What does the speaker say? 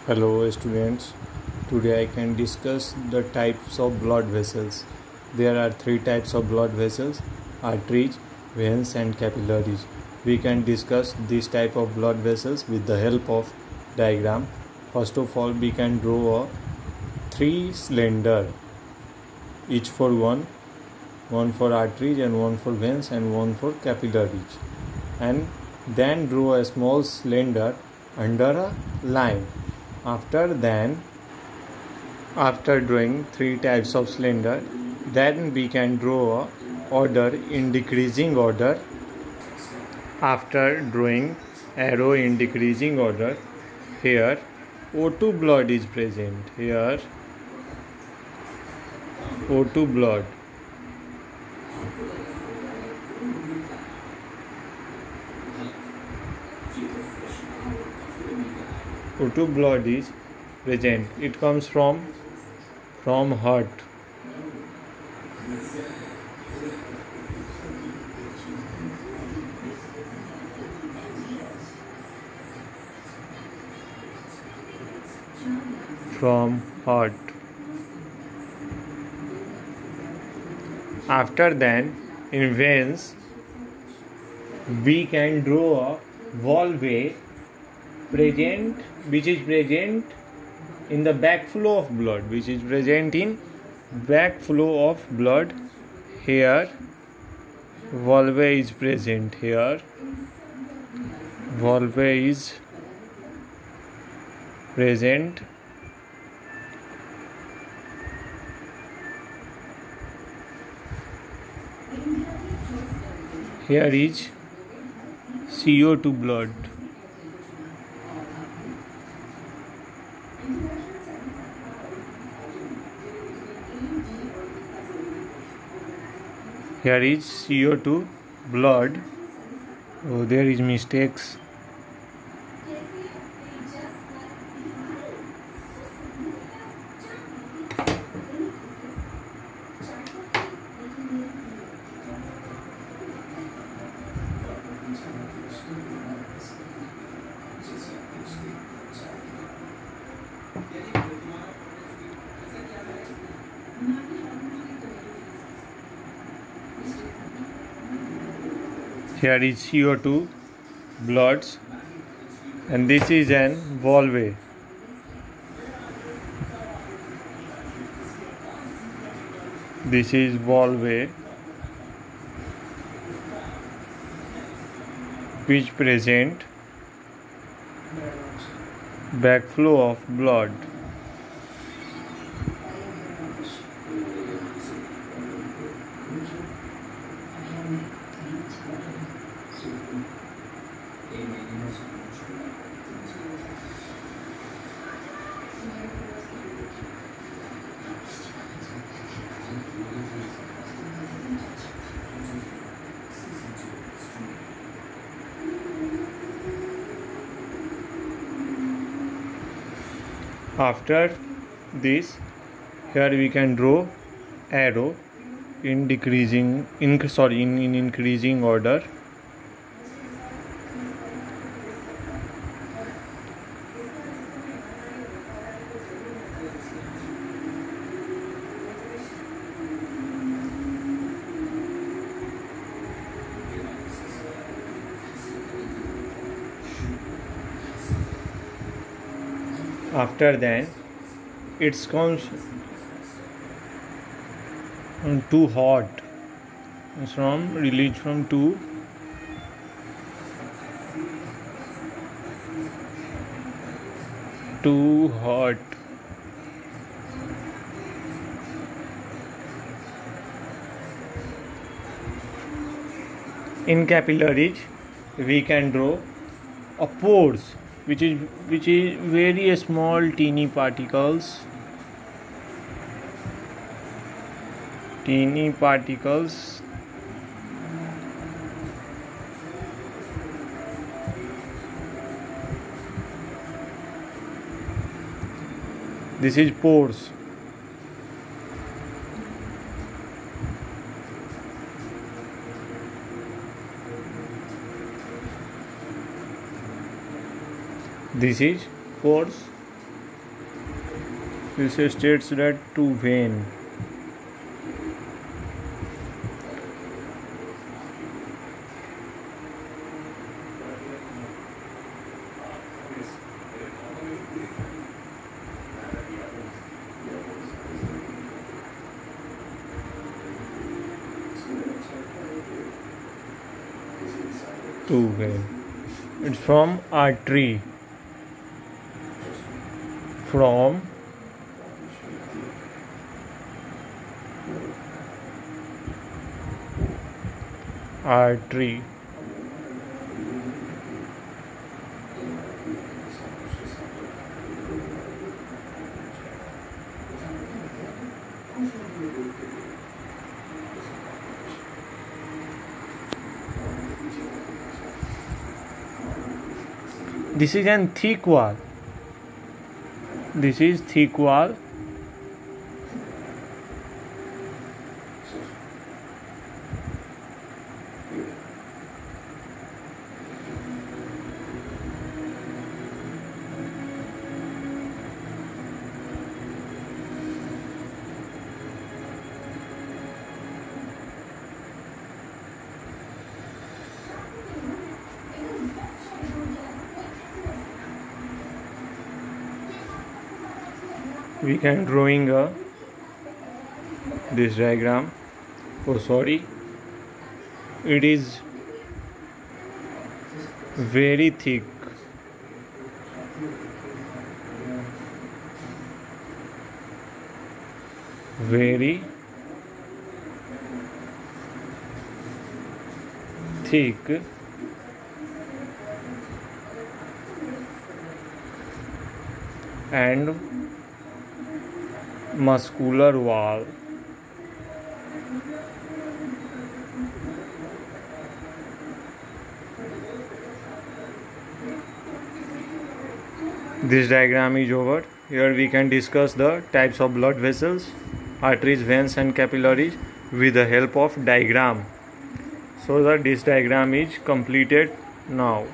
Hello students, today I can discuss the types of blood vessels. There are three types of blood vessels: arteries, veins and capillaries. We can discuss this type of blood vessels with the help of diagram. First of all, we can draw a three cylinder, each for one for arteries and one for veins and one for capillaries, and then draw a small cylinder under a line. After drawing three types of cylinder, then we can draw a order in decreasing order. After drawing arrow in decreasing order, here O2 blood is present. Here O2 blood. O2 blood is present. It comes from heart. From heart. After then, in veins, we can draw a valve present, which is present in the backflow of blood, Here valve is present. Here valve is present. Here is CO2 blood. Here is CO2 blood. Oh, there is mistakes. Here is CO2 bloods, and this is an valve. This is valve which present backflow of blood. After this, here we can draw arrow in increasing order. After then, it comes too hot. It's from released from too hot. In capillaries, we can draw a pores, which is very small teeny particles. This is pores. This is pores This states that to vein. To vein. It's from artery. From artery. This is an thick wall. This is thick wall. We can drawing this diagram. Oh sorry, it is very thick. Very thick and muscular wall. This diagram is over. Here we can discuss the types of blood vessels, arteries, veins and capillaries with the help of diagram. So that this diagram is completed now.